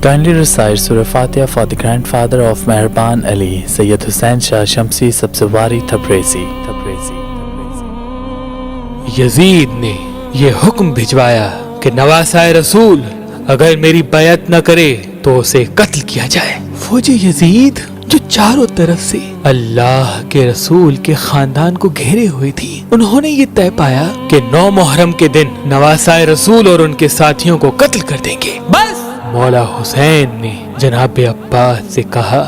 Kindly recite Surah Fatiha for the grandfather of Mehraban Ali, Sayyid Hussain Shah Shamsi Sabzwari Tabrizi. Yazid ने ये हुक्म भिजवाया कि नवासाए रसूल अगर मेरी बैत न करे तो उसे कत्ल किया जाए। फौज यजीद जो चारों तरफ से अल्लाह के रसूल के खानदान को घेरे हुए थी, उन्होंने ये तय पाया कि 9 मुहर्रम के दिन नवासाए रसूल और उनके साथियों को कत्ल कर देंगे। बस मौला हुसैन ने जनाब अब्बास से कहा,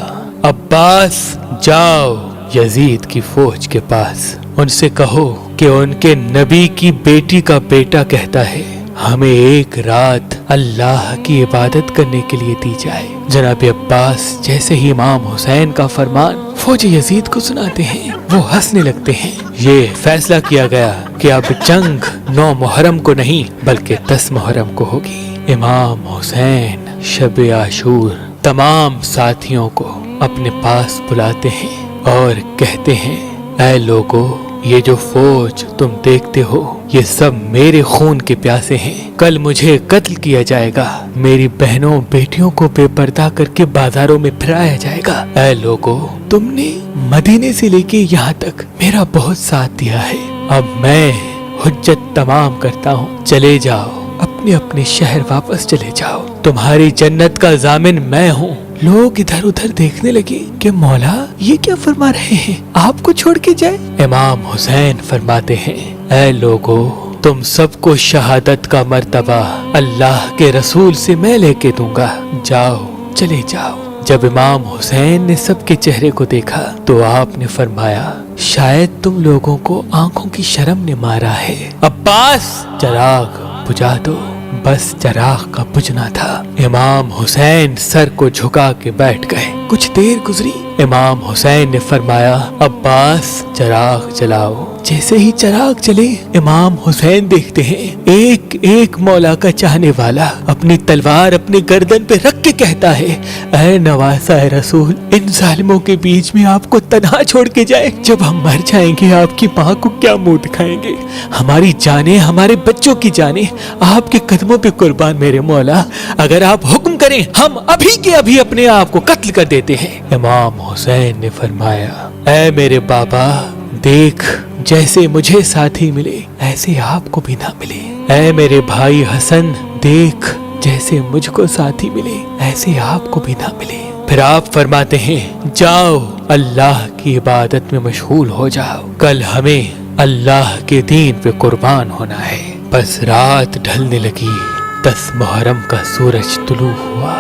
अब्बास जाओ यजीद की फौज के पास, उनसे कहो कि उनके नबी की बेटी का बेटा कहता है हमें एक रात अल्लाह की इबादत करने के लिए दी जाए। जनाब अब्बास जैसे ही इमाम हुसैन का फरमान फौज यजीद को सुनाते हैं, वो हंसने लगते हैं। ये फैसला किया गया कि अब जंग 9 मुहर्रम को नहीं बल्कि 10 मुहर्रम को होगी। इमाम हुसैन शब आशूर तमाम साथियों को अपने पास बुलाते हैं और कहते हैं, ऐ लोगों, ये जो फौज तुम देखते हो ये सब मेरे खून के प्यासे हैं। कल मुझे कत्ल किया जाएगा, मेरी बहनों बेटियों को बेपर्दा करके बाजारों में फिराया जाएगा। ऐ लोगों, तुमने मदीने से लेके यहाँ तक मेरा बहुत साथ दिया है, अब मैं हुज्जत तमाम करता हूँ। चले जाओ, अपने अपने शहर वापस चले जाओ, तुम्हारी जन्नत का जामिन मैं हूँ। लोग इधर उधर देखने लगे कि मौला ये क्या फरमा रहे हैं, आपको छोड़ के जाए। इमाम हुसैन फरमाते हैं, ऐ लोगों, तुम सबको शहादत का मर्तबा अल्लाह के रसूल से मैं लेके दूंगा, जाओ चले जाओ। जब इमाम हुसैन ने सबके चेहरे को देखा तो आपने फरमाया, शायद तुम लोगों को आंखों की शर्म ने मारा है। अब्बास चिराग बुझा दो। बस चिराग का बुझना था। इमाम हुसैन सर को झुका के बैठ गए। कुछ देर गुजरी, इमाम हुसैन ने फरमाया, अब्बास चिराग जलाओ। जैसे ही चिराग जले, इमाम हुसैन देखते हैं एक एक मौला का चाहने वाला अपनी तलवार अपने गर्दन पे रख के कहता है, ऐ नवासाए रसूल, इन जालिमों के बीच में आपको तन्हा छोड़ के जाए। जब हम मर जाएंगे आपकी माँ को क्या मुंह दिखाएंगे। हमारी जाने, हमारे बच्चों की जाने आपके कदमों पे कुर्बान मेरे मौला। अगर आप हुक्म करें हम अभी के अभी अपने आप को कत्ल कर देते हैं। इमाम हुसैन ने फरमाया, ऐ मेरे बाबा, देख जैसे मुझे साथी मिले ऐसे आपको भी ना मिले। ऐ मेरे भाई हसन, देख जैसे मुझको साथी मिले ऐसे आपको भी ना मिले। फिर आप फरमाते हैं, जाओ अल्लाह की इबादत में मशगूल हो जाओ, कल हमें अल्लाह के दीन पे कुर्बान होना है। बस रात ढलने लगी, 10 मुहर्रम का सूरज तुलू हुआ,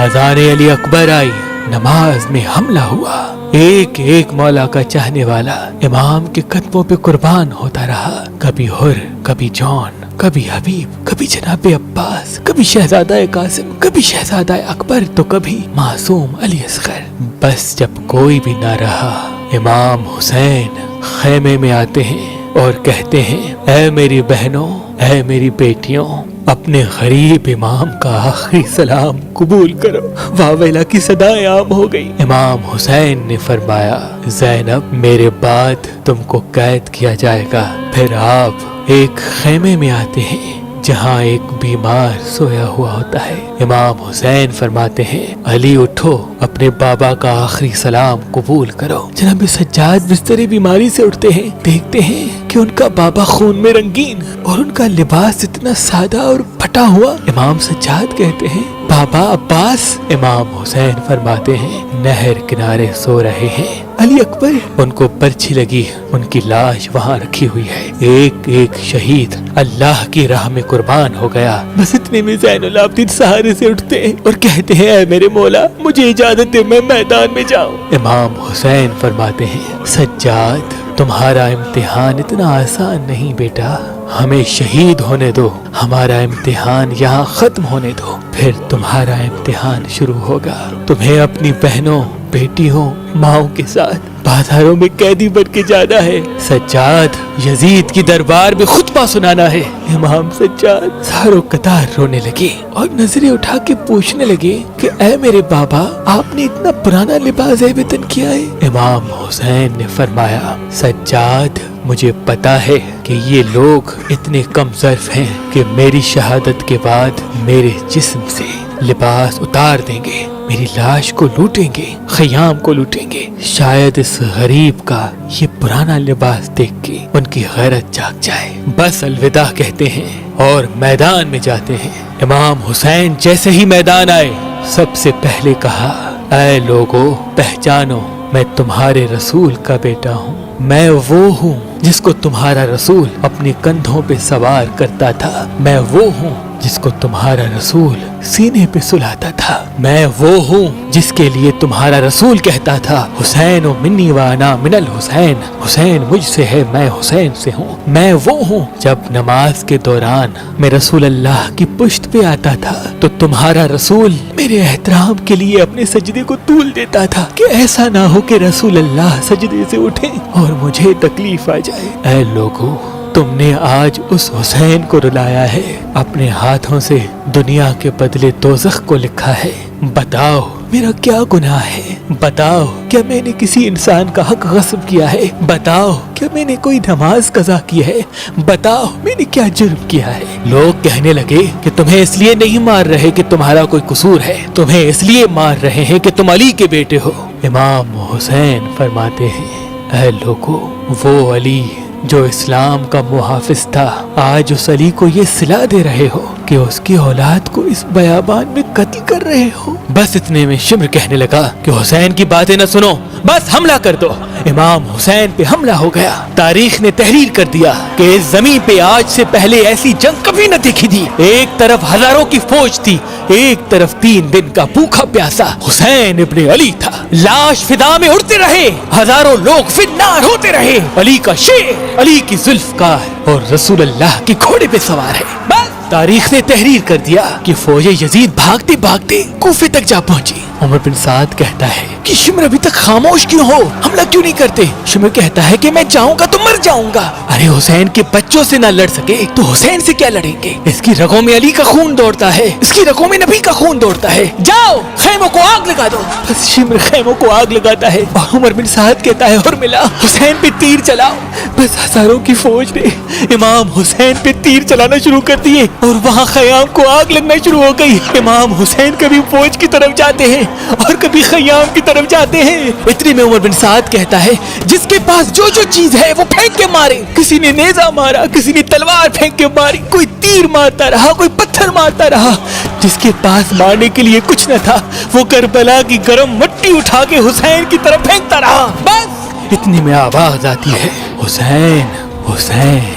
अज़ान अली अकबर आई, नमाज में हमला हुआ। एक एक मौला का चाहने वाला इमाम के कदमों पे कुर्बान होता रहा। कभी हुर, कभी जॉन, कभी हबीब, कभी जनाब अब्बास, कभी शहजादा कासिम, कभी शहजादा अकबर, तो कभी मासूम अली असगर। बस जब कोई भी ना रहा, इमाम हुसैन खेमे में आते हैं और कहते हैं, ऐ मेरी बहनों, ऐ मेरी बेटियों, अपने गरीब इमाम का आखिरी सलाम कबूल करो। वावेला की सदाएं आम हो गई। इमाम हुसैन ने फरमाया, ज़ैनब, मेरे बाद तुमको कैद किया जाएगा। फिर आप एक खेमे में आते हैं जहाँ एक बीमार सोया हुआ होता है। इमाम हुसैन फरमाते हैं, अली उठो, अपने बाबा का आखिरी सलाम कबूल करो। जनाब सज्जाद बिस्तरे बीमारी से उठते हैं, देखते हैं कि उनका बाबा खून में रंगीन और उनका लिबास इतना सादा और फटा हुआ। इमाम सज्जाद कहते हैं, बाबा अब्बास। इमाम हुसैन फरमाते हैं, नहर किनारे सो रहे हैं अली अकबर। उनको पर्ची लगी, उनकी लाश वहाँ रखी हुई है। एक एक शहीद अल्लाह की राह में कुर्बान हो गया। बस इतने में ज़ैनुल आबिदीन सहारे से उठते हैं और कहते हैं, ऐ मेरे मौला, मुझे इजाजत दे, मैं मैदान में जाऊं। इमाम हुसैन फरमाते हैं, सज्जाद, तुम्हारा इम्तिहान इतना आसान नहीं बेटा, हमें शहीद होने दो, हमारा इम्तिहान यहाँ खत्म होने दो, फिर तुम्हारा इम्तिहान शुरू होगा। तुम्हें अपनी बहनों, बेटियों, माओं के साथ बाजारों में कैदी बन के जाना है। सज्जाद, यजीद की दरबार में खुतबा सुनाना है। इमाम सज्जाद सारों कतार रोने लगे और नजरें उठा के पूछने लगे कि ऐ मेरे बाबा, आपने इतना पुराना लिबास वेतन किया है। इमाम हुसैन ने फरमाया, सज्जाद, مجھے پتا ہے کہ یہ لوگ اتنے کم ظرف ہیں کہ میری شہادت کے بعد میرے جسم سے لباس اتار دیں گے، میری لاش کو لوٹیں گے، خیام کو لوٹیں گے۔ شاید اس غریب کا یہ پرانا لباس دیکھ کے ان کی غیرت جاگ جائے، بس الوداع کہتے ہیں اور میدان میں جاتے ہیں۔ امام حسین جیسے ہی میدان آئے سب سے پہلے کہا، اے لوگو پہچانو، میں تمہارے رسول کا بیٹا ہوں، میں وہ ہوں جس کو تمہارا رسول اپنے کندھوں پہ سوار کرتا تھا، میں وہ ہوں جس کو تمہارا رسول سینے پہ سلاتا تھا، میں وہ ہوں جس کے لیے تمہارا رسول کہتا تھا، حسین منی وانا من الحسین، حسین مجھ سے ہے میں حسین سے ہوں، میں وہ ہوں جب نماز کے دوران میں رسول اللہ کی پشت پہ آتا تھا تو تمہارا رسول میرے احترام کے لیے اپنے سجدے کو طول دیتا تھا کہ ایسا نہ ہو کہ رسول اللہ سجدے سے اٹھیں اور مجھے تکلیف آ جائے۔ اے لوگو، تم نے آج اس حسین کو رلایا ہے، اپنے ہاتھوں سے دنیا کے بدلے دوزخ کو لکھا ہے۔ بتاؤ میرا کیا گناہ ہے؟ بتاؤ کیا میں نے کسی انسان کا حق غصب کیا ہے؟ بتاؤ کیا میں نے کوئی نماز قضا کی ہے؟ بتاؤ میں نے کیا جرم کیا ہے؟ لوگ کہنے لگے کہ تمہیں اس لیے نہیں مار رہے کہ تمہارا کوئی قصور ہے، تمہیں اس لیے مار رہے ہیں کہ تم علی کے بیٹے ہو۔ امام حسین فرماتے ہیں، اے لوگو، وہ علی جو اسلام کا محافظ تھا، آج اس علی کو یہ صلا دے رہے ہو کہ اس کی اولاد کو اس بیابان میں قتل کر رہے ہو۔ بس اتنے میں شمر کہنے لگا کہ حسین کی باتیں نہ سنو، بس حملہ کر دو۔ امام حسین پہ حملہ ہو گیا۔ تاریخ نے تحریر کر دیا کہ اس زمین پہ آج سے پہلے ایسی جنگ کبھی نہ دیکھی تھی۔ ایک طرف ہزاروں کی فوج تھی، ایک طرف 3 دن کا بھوکا پیاسا حسین ابن علی تھا۔ لاش فضا میں اڑتے رہے، ہزاروں لوگ فنار ہوتے رہے۔ علی کا شیر، علی کی ذوالفقار اور رسول اللہ کے گھوڑے پہ سوار ہے۔ بس تاریخ نے تحریر کر دیا کہ فوج یزید بھاگتے بھاگتے کوفے تک جا پہنچی۔ عمر بن سعد کہتا ہے کہ شمر ابھی تک خاموش کیوں ہو، حملہ کیوں نہیں کرتے؟ شمر کہتا ہے کہ میں جاؤں گا تو مر جاؤں گا۔ ارے حسین کے بچوں سے نہ لڑ سکے تو حسین سے کیا لڑیں گے؟ اس کی رگوں میں علی کا خون دوڑتا ہے، اس کی رگوں میں نبی کا خون دوڑتا ہے، جاؤ خیموں کو آگ لگا دو۔ بس شمر خیموں کو آگ لگاتا ہے اور عمر بن سعد کہتا ہے، اور ملا حسین پہ تیر چلاؤ۔ بس ہزاروں کی فوج نے امام حسین پہ تیر چلانا شروع کر دیے اور وہاں خیام کو آگ لگنا شروع ہو گئی۔ امام حسین کبھی فوج کی طرف جاتے ہیں اور کبھی خیام کی طرف جاتے ہیں۔ اتنے میں عمر بن سعد کہتا ہے، جس کے پاس جو جو چیز ہے وہ پھینک کے مارے۔ کسی نے نیزہ مارا، کسی نے تلوار پھینک کے ماری، کوئی تیر مارتا رہا، کوئی پتھر مارتا رہا۔ جس کے پاس مارنے کے لیے کچھ نہ تھا وہ کربلا کی گرم مٹی اٹھا کے حسین کی طرف پھینکتا رہا۔ بس اتنے میں آواز آتی ہے، حسین حسین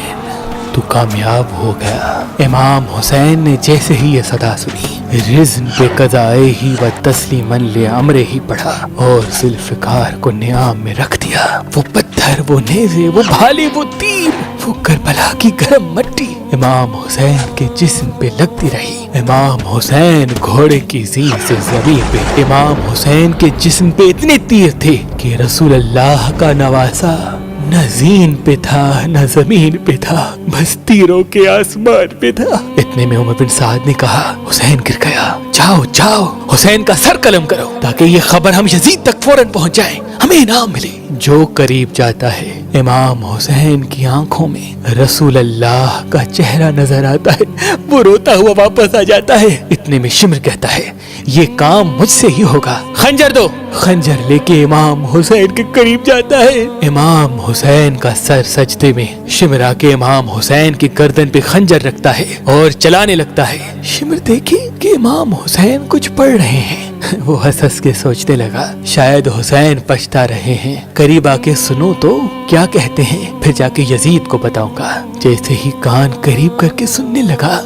تو کامیاب ہو گیا۔ امام حسین نے جیسے ہی یہ صدا سنی، رزن پہ قضائے ہی و تسلیماً لامرے ہی پڑھا اور ذوالفقار کو نیام میں رکھ دیا۔ وہ پتھر، وہ نیزے، وہ بھالے، وہ تیر، وہ کربلا کی گرم مٹی امام حسین کے جسم پہ لگتی رہی۔ امام حسین گھوڑے کی زین سے زمین پہ، امام حسین کے جسم پہ اتنے تیر تھے کہ رسول اللہ کا نواسا نہ زین پہ تھا نہ زمین پہ تھا، بس تیروں کے آسمان پہ تھا۔ اتنے میں عمر بن سعد نے کہا، حسین گر گیا، جاؤ جاؤ حسین کا سر قلم کرو تاکہ یہ خبر ہم یزید تک فوراً پہنچ جائے، ہمیں انعام ملے۔ جو قریب جاتا ہے امام حسین کی آنکھوں میں رسول اللہ کا چہرہ نظر آتا ہے، وہ روتا ہوا واپس آ جاتا ہے۔ اتنے میں شمر کہتا ہے، یہ کام مجھ سے ہی ہوگا، خنجر دو۔ خنجر لے کے امام حسین کے قریب جاتا ہے۔ امام حسین کا سر سجدے میں، شمر آ کے امام حسین کی گردن پہ خنجر رکھتا ہے اور چلانے لگتا ہے۔ شمر دیکھے کہ امام حسین کچھ پڑھ رہے ہیں، وہ ہنس ہنس کے سوچنے لگا، شاید حسین پچھتا رہے ہیں، قریب آ کے سنو تو کیا کہتے ہیں، پھر جا کے یزید کو بتاؤں گا۔ جیسے ہی کان قریب کر کے سننے لگا،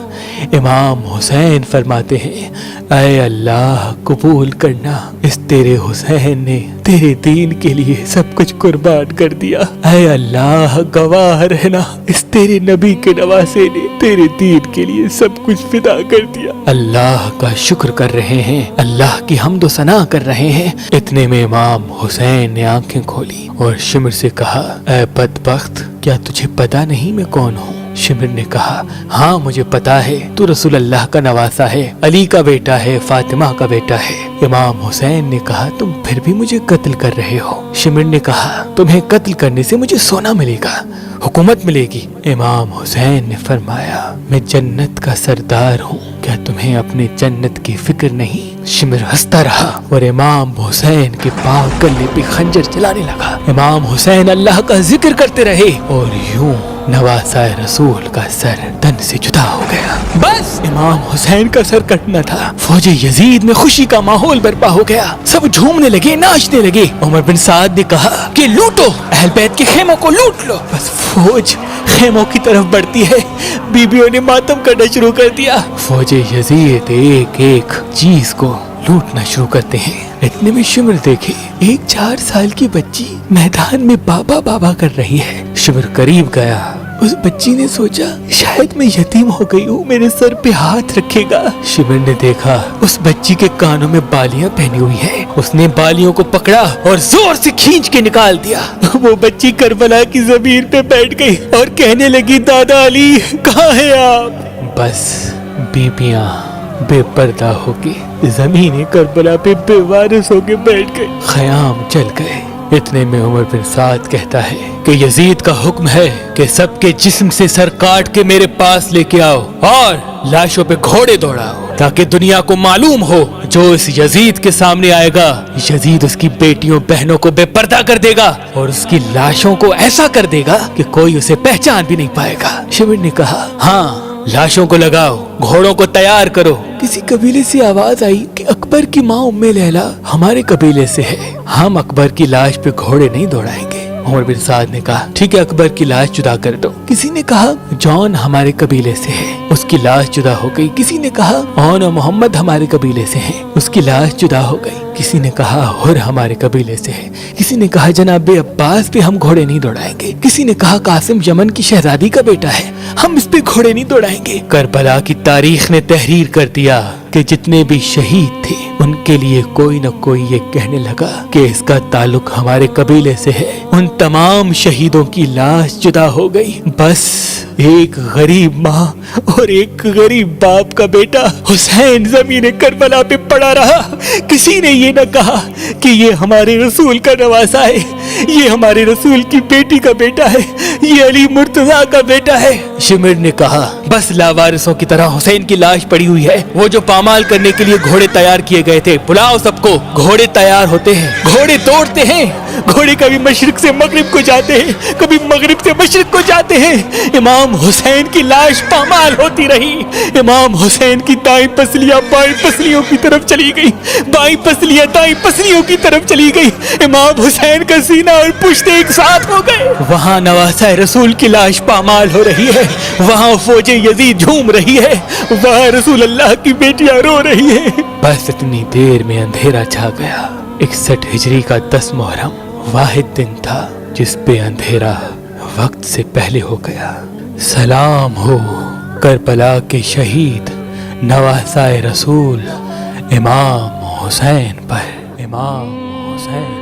امام حسین فرماتے ہیں، اے اللہ قبول کرنا، اس تیرے حسین نے تیرے دین کے لیے سب کچھ قربان کر دیا۔ اے اللہ گواہ رہنا، اس تیرے نبی کے نواسے نے تیرے دین کے لیے سب کچھ فدا کر دیا۔ اللہ کا شکر کر رہے ہیں، اللہ کی حمد و ثنا کر رہے ہیں۔ اتنے میں امام حسین نے آنکھیں کھولی اور شمر سے کہا، اے بدبخت، کیا تجھے پتا نہیں میں کون ہوں؟ शिमिर ने कहा, हाँ मुझे पता है, तू रसूल अल्लाह का नवासा है, अली का बेटा है, फातिमा का बेटा है। इमाम हुसैन ने कहा, तुम फिर भी मुझे कत्ल कर रहे हो। शिमिर ने कहा, तुम्हें कत्ल करने से मुझे सोना मिलेगा, हुकूमत मिलेगी। इमाम हुसैन ने फरमाया, मैं जन्नत का सरदार हूँ, क्या तुम्हें अपने जन्नत की फिक्र नहीं? शिमिर हंसता रहा और इमाम हुसैन के पांव गले पे खंजर चलाने लगा। इमाम हुसैन अल्लाह का जिक्र करते रहे और यूं नवासाए रसूल का सर तन से जुदा हो गया। बस इमाम हुसैन का सर कटना था। फौजे यजीद में खुशी का माहौल बर्पा हो गया, सब झूमने लगे, नाचने लगे। उमर बिन साद ने कहा कि लूटो, अहल बैत के खेमों को लूट लो। बस फौज खेमों की तरफ बढ़ती है, बीबियों ने मातम करना शुरू कर दिया। फौजे यजीद एक एक चीज को लूटना शुरू करते हैं। इतने में शिमिर देखे, एक 4 साल की बच्ची मैदान में बाबा बाबा कर रही है। शिमिर करीब गया, उस बच्ची ने सोचा शायद मैं यतीम हो गई हूँ, मेरे सर पे हाथ रखेगा। शिमिर ने देखा उस बच्ची के कानों में बालियां पहनी हुई है। उसने बालियों को पकड़ा और जोर से खींच के निकाल दिया। वो बच्ची करबला की जमीन पे बैठ गई और कहने लगी, दादा अली कहाँ है आप? बस बीबियां बेपर्दा होके जमीन करबला पे बेवारिस होके बैठ गए, ख़याम जल गए। इतने में उमर बिन साद कहता है कि यजीद का हुक्म है कि सबके जिस्म से सर काट के मेरे पास लेके आओ और लाशों पे घोड़े दौड़ाओ, ताकि दुनिया को मालूम हो जो इस यजीद के सामने आएगा, यजीद उसकी बेटियों बहनों को बेपर्दा कर देगा और उसकी लाशों को ऐसा कर देगा कि कोई उसे पहचान भी नहीं पाएगा। शिमिर ने कहा, हाँ लाशों को लगाओ, घोड़ों को तैयार करो। किसी कबीले से आवाज आई कि अकबर की माँ उम्मे लैला हमारे कबीले से है, हम अकबर की लाश पे घोड़े नहीं दौड़ाएंगे। उमर बिन साद ने कहा, ठीक है अकबर की लाश जुदा कर दो। किसी ने कहा जॉन हमारे कबीले से है, उसकी लाश जुदा हो गई। किसी ने कहा औन और मोहम्मद हमारे कबीले से है, उसकी लाश जुदा हो गई। किसी ने कहा हुर हमारे कबीले से है। किसी ने कहा जनाबे अब्बास पे हम घोड़े नहीं दौड़ाएंगे। किसी ने कहा कासिम यमन की शहजादी का बेटा है, हम इस पे घोड़े नहीं दौड़ाएंगे। करबला की तारीख ने तहरीर कर दिया कि जितने भी शहीद थे उनके लिए कोई न कोई ये कहने लगा कि इसका ताल्लुक हमारे कबीले से है। उन तमाम शहीदों की लाश जुदा हो गई। बस एक गरीब माँ और एक गरीब बाप का बेटा हुसैन जमीन करबला पे पड़ा रहा। किसी ने ये न कहा कि ये हमारे रसूल का नवासा है, ये हमारे रसूल की बेटी का बेटा है, ये अली मुर्तजा का बेटा है। शिमिर ने कहा, बस लावारिसों की तरह हुसैन की लाश पड़ी हुई है। वो जो पामाल करने के लिए घोड़े तैयार किए गए थे, बुलाओ सबको। घोड़े तैयार होते हैं, घोड़े दौड़ते हैं। घोड़े कभी मशरिक से मगरिब को जाते हैं, कभी मगरिब से मशरिक को जाते हैं। इमाम हुसैन की लाश पामाल होती रही। इमाम हुसैन की दाईं पसलियां बाईं पसलियों की तरफ चली गई, बाईं पसलियां दाईं पसलियों की तरफ चली गई। इमाम हुसैन का सीना और पुश्त एक साथ हो गए। वहाँ नवासा रसूल की लाश पामाल हो रही है, वहाँ फौजे यजीद झूम रही है, वहाँ रसूल अल्लाह की बेटियां रो रही है। बस इतनी देर में अंधेरा छा गया। 61 हिजरी का 10 मुहर्रम वाहिद दिन था जिस पे अंधेरा वक्त से पहले हो गया। सलाम हो करबला के शहीद नवासाए रसूल इमाम हुसैन पर। इमाम हुसैन